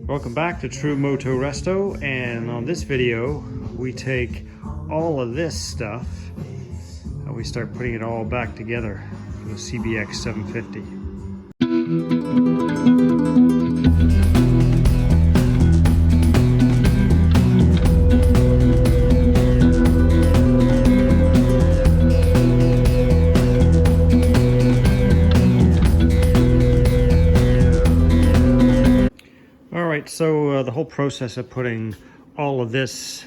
Welcome back to True-Moto-Resto, and on this video we take all of this stuff and we start putting it all back together for the CBX750. So the whole process of putting all of this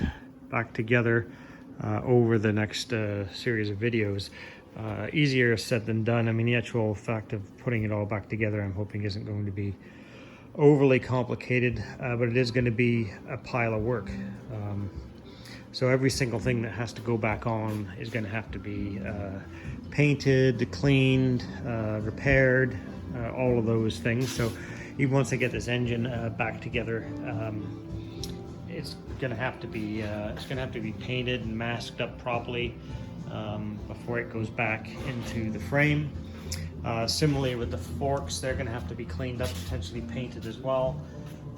back together over the next series of videos, easier said than done. I mean, the actual fact of putting it all back together, I'm hoping isn't going to be overly complicated, but it is going to be a pile of work. So every single thing that has to go back on is going to have to be painted, cleaned, repaired, all of those things. So even once I get this engine back together, it's gonna have to be painted and masked up properly before it goes back into the frame. Similarly with the forks, they're gonna have to be cleaned up, potentially painted as well.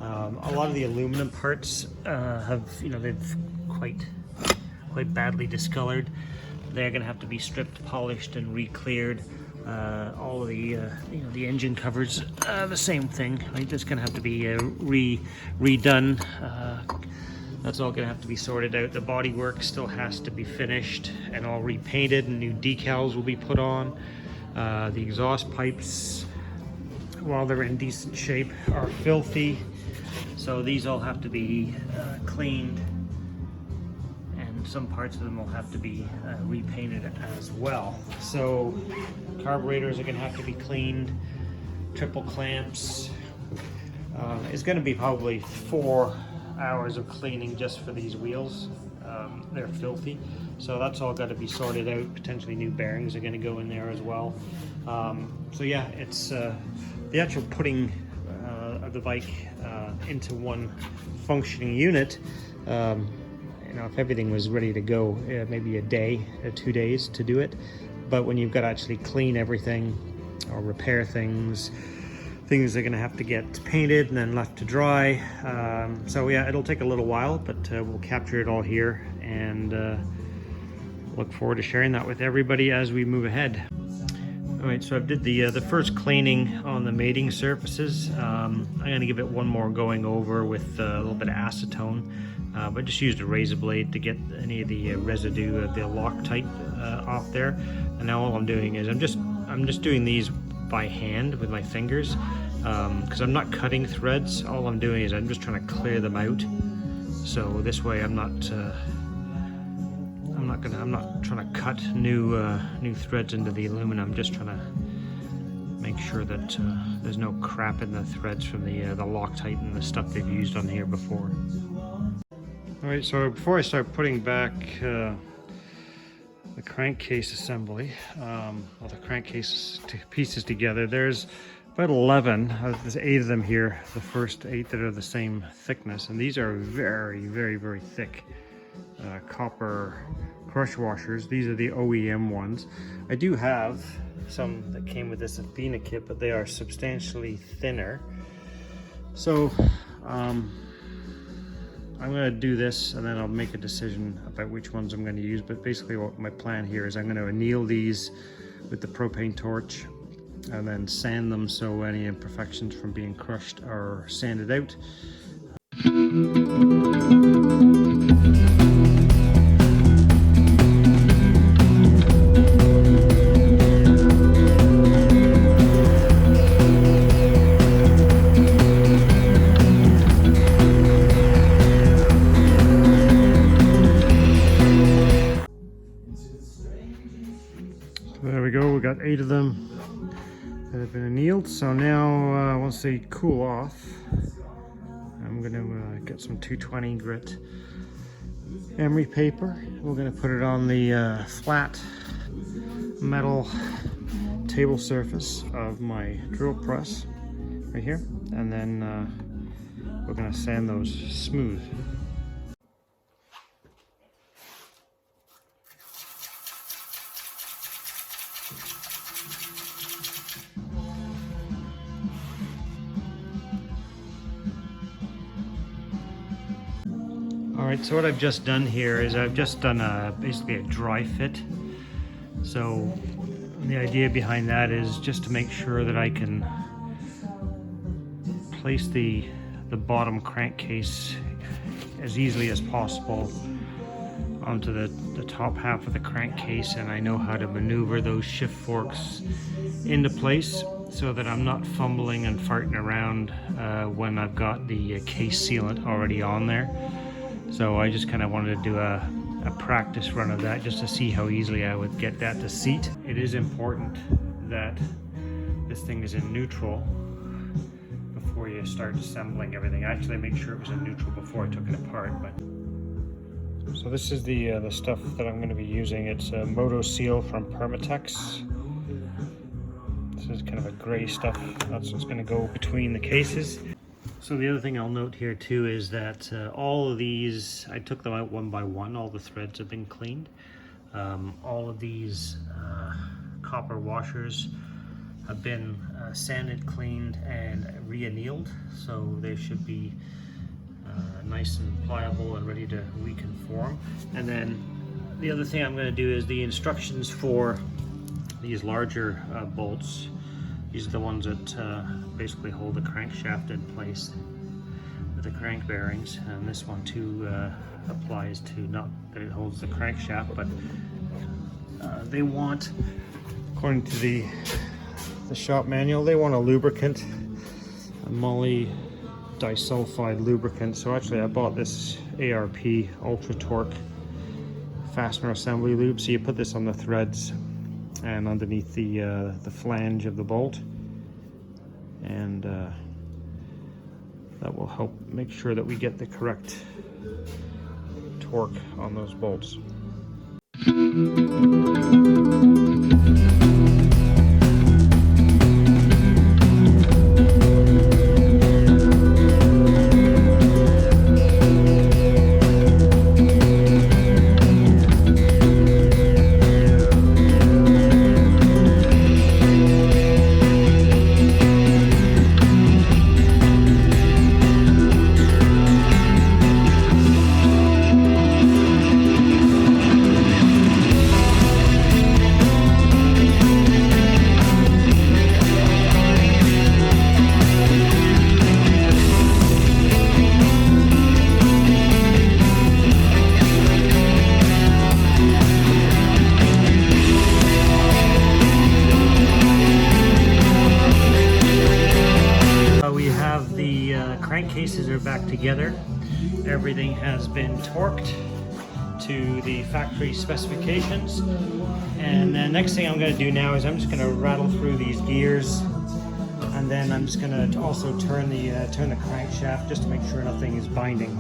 A lot of the aluminum parts they've quite badly discolored. They're gonna have to be stripped, polished, and re-cleared. All of the the engine covers, the same thing. Right? That's gonna have to be redone. That's all gonna have to be sorted out. The body work still has to be finished and all repainted, and new decals will be put on. The exhaust pipes, while they're in decent shape, are filthy, so these all have to be cleaned, and some parts of them will have to be repainted as well. So carburetors are going to have to be cleaned, triple clamps. It's going to be probably 4 hours of cleaning just for these wheels. They're filthy, so that's all got to be sorted out. Potentially new bearings are going to go in there as well. So yeah, it's the actual putting of the bike into one functioning unit. If everything was ready to go, maybe a day or 2 days to do it. But when you've got to actually clean everything or repair things are going to have to get painted and then left to dry. So yeah, it'll take a little while, but we'll capture it all here and look forward to sharing that with everybody as we move ahead. All right, so I did the first cleaning on the mating surfaces. I'm going to give it one more going over with a little bit of acetone. But just used a razor blade to get any of the residue of the Loctite off there. And now all I'm doing is I'm just doing these by hand with my fingers, because I'm not cutting threads. All I'm doing is I'm just trying to clear them out. So this way I'm not trying to cut new threads into the aluminum. I'm just trying to make sure that there's no crap in the threads from the Loctite and the stuff they've used on here before. Alright, so before I start putting back the crankcase assembly, all the crankcase pieces together, there's about 11, there's 8 of them here, the first 8 that are the same thickness, and these are very, very, very thick copper crush washers. These are the OEM ones. I do have some that came with this Athena kit, but they are substantially thinner. So I'm going to do this and then I'll make a decision about which ones I'm going to use. But basically what my plan here is I'm going to anneal these with the propane torch and then sand them so any imperfections from being crushed are sanded out. There we go, we got 8 of them that have been annealed. So now once they cool off, I'm going to get some 220 grit emery paper. We're going to put it on the flat metal table surface of my drill press right here, and then we're going to sand those smooth. Alright, so what I've just done here is I've just done basically a dry fit. So the idea behind that is just to make sure that I can place the bottom crankcase as easily as possible onto the top half of the crankcase, and I know how to maneuver those shift forks into place so that I'm not fumbling and farting around when I've got the case sealant already on there. So I just kind of wanted to do a practice run of that just to see how easily I would get that to seat. It is important that this thing is in neutral before you start assembling everything. Actually, I made sure it was in neutral before I took it apart. But so this is the stuff that I'm going to be using. It's a Moto Seal from Permatex. This is kind of a gray stuff. That's what's going to go between the cases. So the other thing I'll note here too is that all of these, I took them out one by one. All the threads have been cleaned. All of these copper washers have been sanded, cleaned, and re-annealed, so they should be nice and pliable and ready to reconform. And then the other thing I'm going to do is the instructions for these larger bolts. These are the ones that basically hold the crankshaft in place with the crank bearings, and this one too applies to, not that it holds the crankshaft, but they want, according to the shop manual, they want a lubricant, a moly disulfide lubricant. So actually I bought this ARP Ultra Torque fastener assembly lube. So you put this on the threads and underneath the flange of the bolt, and that will help make sure that we get the correct torque on those bolts. Crankcases are back together. Everything has been torqued to the factory specifications, and the next thing I'm going to do now is I'm just going to rattle through these gears, and then I'm just going to also turn the crankshaft just to make sure nothing is binding.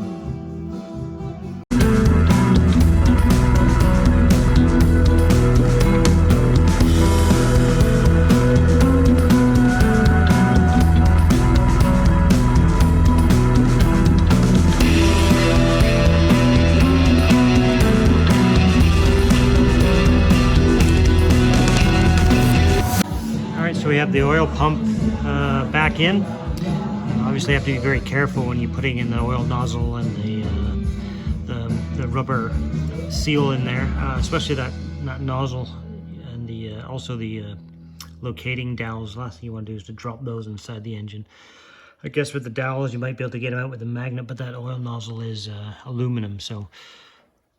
So we have the oil pump back in. Obviously you have to be very careful when you're putting in the oil nozzle and the rubber seal in there, especially that nozzle, and also the locating dowels. Last thing you want to do is to drop those inside the engine. I guess with the dowels you might be able to get them out with a magnet, but that oil nozzle is aluminum, so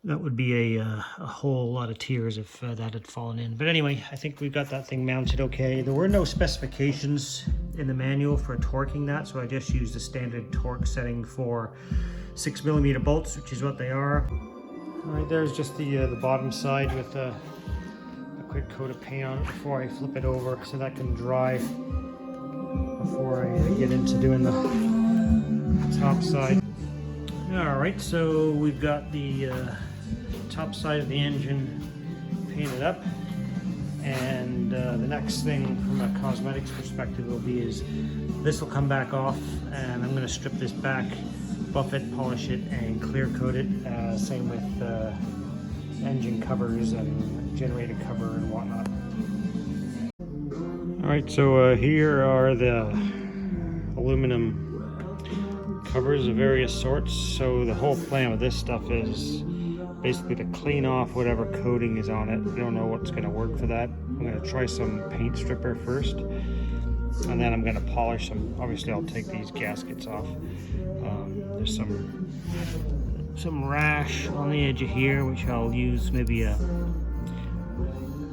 that would be a whole lot of tears if that had fallen in. But anyway, I think we've got that thing mounted okay. There were no specifications in the manual for torquing that, so I just used the standard torque setting for 6mm bolts, which is what they are. All right, there's just the bottom side with a quick coat of paint on it before I flip it over, so that can dry before I get into doing the top side. All right, so we've got the top side of the engine painted up, and the next thing from a cosmetics perspective will be is this will come back off, and I'm going to strip this back, buff it, polish it, and clear coat it. Same with engine covers and generator cover and whatnot. All right, so here are the aluminum covers of various sorts. So the whole plan with this stuff is basically to clean off whatever coating is on it. I don't know what's going to work for that. I'm going to try some paint stripper first, and then I'm going to polish them. Obviously I'll take these gaskets off. There's some rash on the edge of here, which I'll use maybe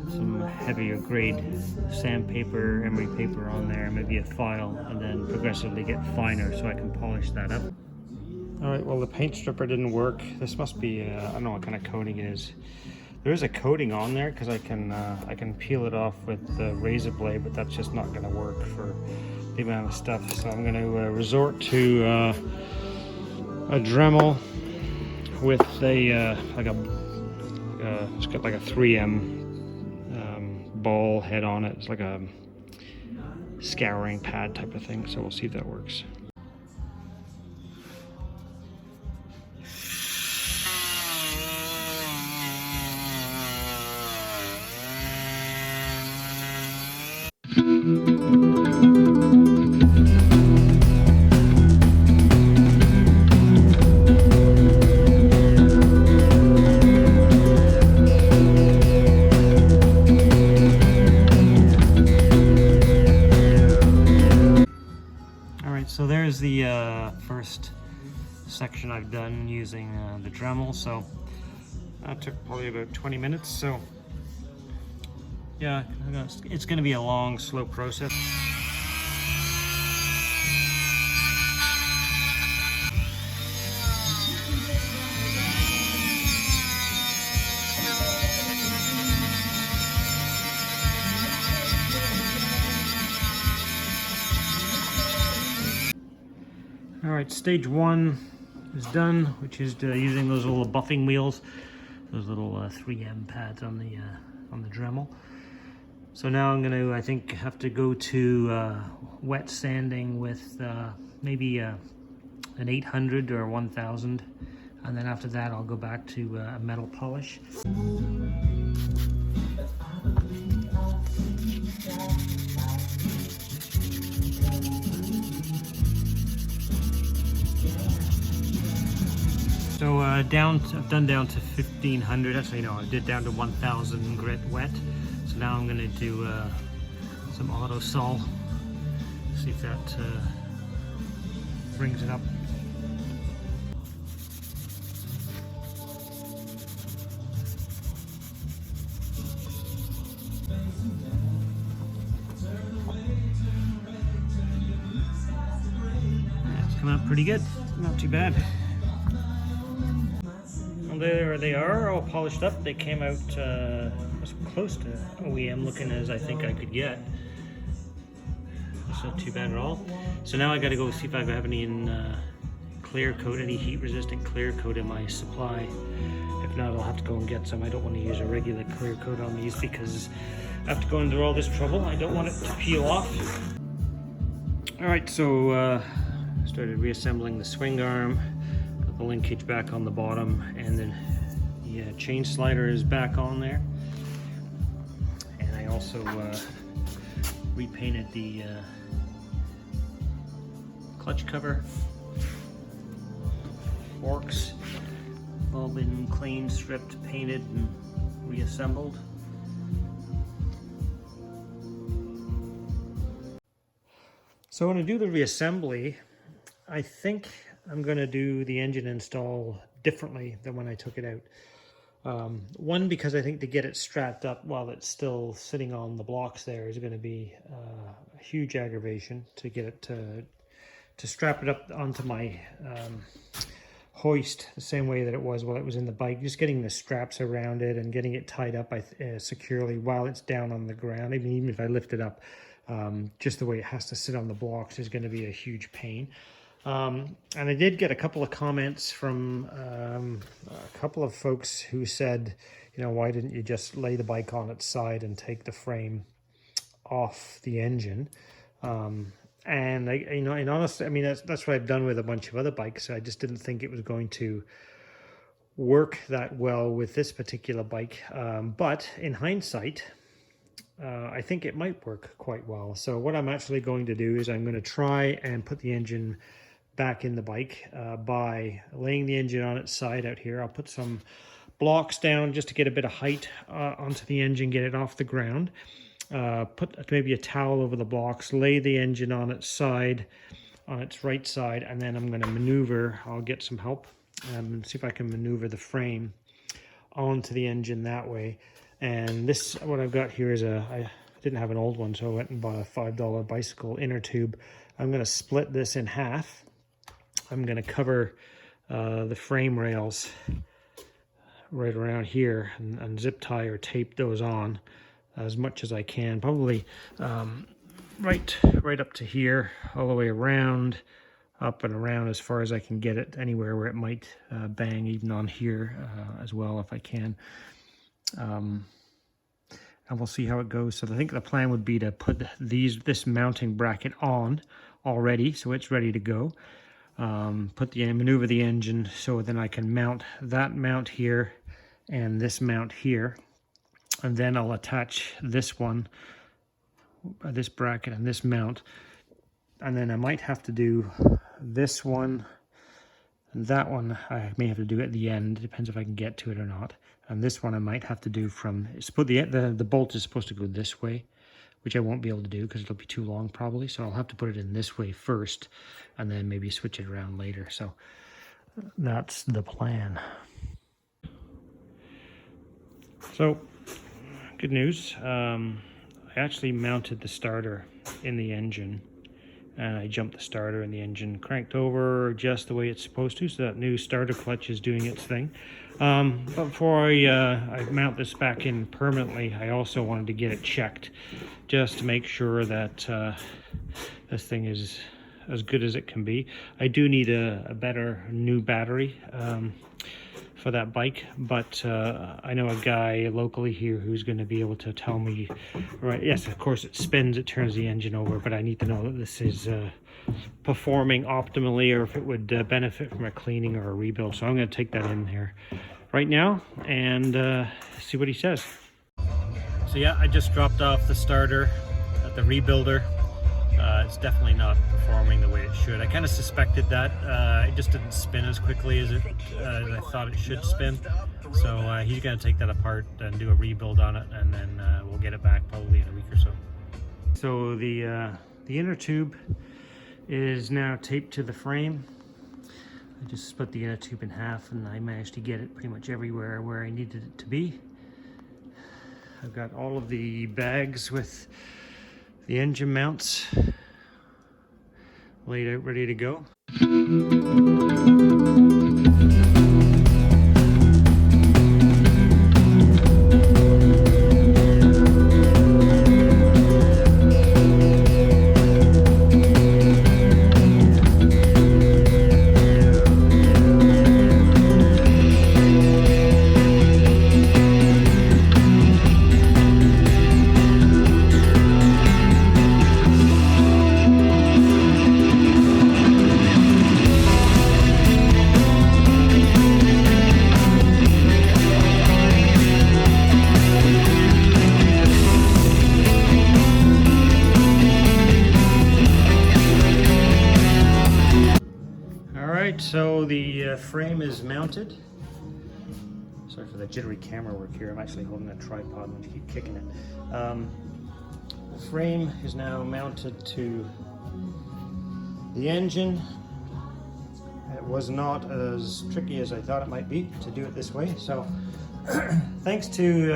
some heavier grade sandpaper, emery paper on there, maybe a file, and then progressively get finer so I can polish that up. Alright, well the paint stripper didn't work. This must be, I don't know what kind of coating it is. There is a coating on there because I can peel it off with the razor blade, but that's just not going to work for the amount of stuff. So I'm going to resort to a Dremel with a it's got like a 3M ball head on it. It's like a scouring pad type of thing, so we'll see if that works. So there's the first section I've done using the Dremel. So that took probably about 20 minutes. So yeah, it's going to be a long, slow process. Alright, stage one is done, which is using those little buffing wheels, those little 3M pads on the Dremel. So now I'm going to, I think, have to go to wet sanding with maybe an 800 or 1000, and then after that I'll go back to a metal polish. So I've done down to 1500. Actually, no, I did down to 1000 grit wet. So now I'm going to do some auto sol. See if that brings it up. Yeah, it's coming up pretty good. Not too bad. Well, there they are, all polished up. They came out as close to OEM looking as I think I could get. That's not too bad at all. So now I got to go see if I have any clear coat, any heat resistant clear coat in my supply. If not, I'll have to go and get some. I don't want to use a regular clear coat on these because after going through all this trouble, I don't want it to peel off. Alright, so started reassembling the swing arm. The linkage back on the bottom, and then the chain slider is back on there, and I also repainted the clutch cover. Forks all been cleaned, stripped, painted, and reassembled. So when I do the reassembly, I think I'm going to do the engine install differently than when I took it out. One, because I think to get it strapped up while it's still sitting on the blocks there is going to be a huge aggravation to get it to strap it up onto my hoist the same way that it was while it was in the bike. Just getting the straps around it and getting it tied up securely while it's down on the ground. I mean, even if I lift it up, just the way it has to sit on the blocks is going to be a huge pain. And I did get a couple of comments from a couple of folks who said, you know, why didn't you just lay the bike on its side and take the frame off the engine? And and honestly, I mean, that's what I've done with a bunch of other bikes. I just didn't think it was going to work that well with this particular bike. But in hindsight, I think it might work quite well. So what I'm actually going to do is I'm going to try and put the engine back in the bike by laying the engine on its side out here. I'll put some blocks down just to get a bit of height onto the engine, get it off the ground. Put maybe a towel over the blocks, lay the engine on its side, on its right side, and then I'm going to maneuver. I'll get some help and see if I can maneuver the frame onto the engine that way. And this, what I've got here is I didn't have an old one, so I went and bought a $5 bicycle inner tube. I'm going to split this in half. I'm going to cover the frame rails right around here and zip tie or tape those on as much as I can, probably right up to here, all the way around, up and around as far as I can get it, anywhere where it might bang, even on here as well if I can. And we'll see how it goes. So I think the plan would be to put this mounting bracket on already, so it's ready to go. Maneuver the engine so then I can mount that mount here and this mount here, and then I'll attach this one, this bracket and this mount, and then I might have to do this one and that one. I may have to do at the end, depends if I can get to it or not. And this one I might have to do from, the bolt is supposed to go this way, which I won't be able to do because it'll be too long probably. So I'll have to put it in this way first and then maybe switch it around later. So that's the plan. So good news. I actually mounted the starter in the engine, and I jumped the starter and the engine cranked over just the way it's supposed to, so that new starter clutch is doing its thing. But before I mount this back in permanently, I also wanted to get it checked just to make sure that this thing is as good as it can be. I do need a better new battery for that bike, but I know a guy locally here who's going to be able to tell me, right, yes, of course it spins, it turns the engine over, but I need to know that this is performing optimally, or if it would benefit from a cleaning or a rebuild. So I'm going to take that in here right now and see what he says. So yeah, I just dropped off the starter at the rebuilder. It's definitely not performing the way it should. I kind of suspected that. It just didn't spin as quickly as I thought it should spin. So he's going to take that apart and do a rebuild on it, and then we'll get it back probably in a week or so. So the inner tube is now taped to the frame. I just split the inner tube in half, and I managed to get it pretty much everywhere where I needed it to be. I've got all of the bags with the engine mounts laid out, ready to go. So the frame is mounted. Sorry for the jittery camera work here. I'm actually holding a tripod and I keep kicking it. The frame is now mounted to the engine. It was not as tricky as I thought it might be to do it this way. So thanks to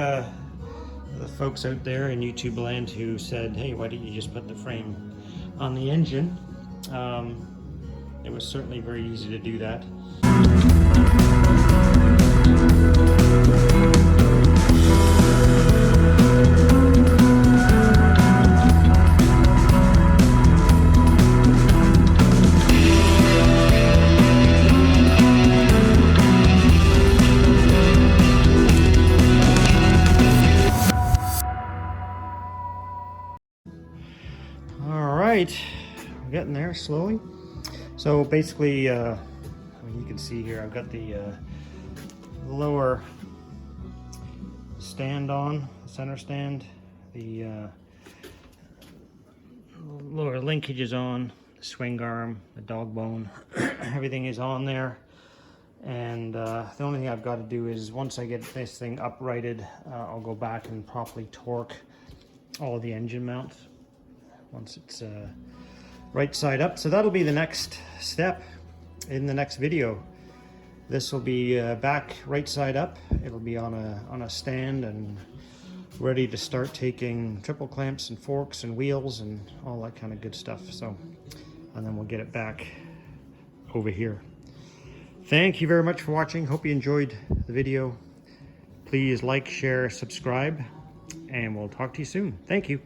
the folks out there in YouTube land who said, hey, why don't you just put the frame on the engine? It was certainly very easy to do that. All right, we're getting there slowly. So basically, I mean, you can see here, I've got the lower stand on, the center stand, the lower linkage is on, the swing arm, the dog bone, everything is on there. And the only thing I've got to do is once I get this thing uprighted, I'll go back and properly torque all the engine mounts once it's right side up. So that'll be the next step in the next video. This will be back right side up. It'll be on a stand and ready to start taking triple clamps and forks and wheels and all that kind of good stuff. So, and then we'll get it back over here. Thank you very much for watching. Hope you enjoyed the video. Please like, share, subscribe, and we'll talk to you soon. Thank you.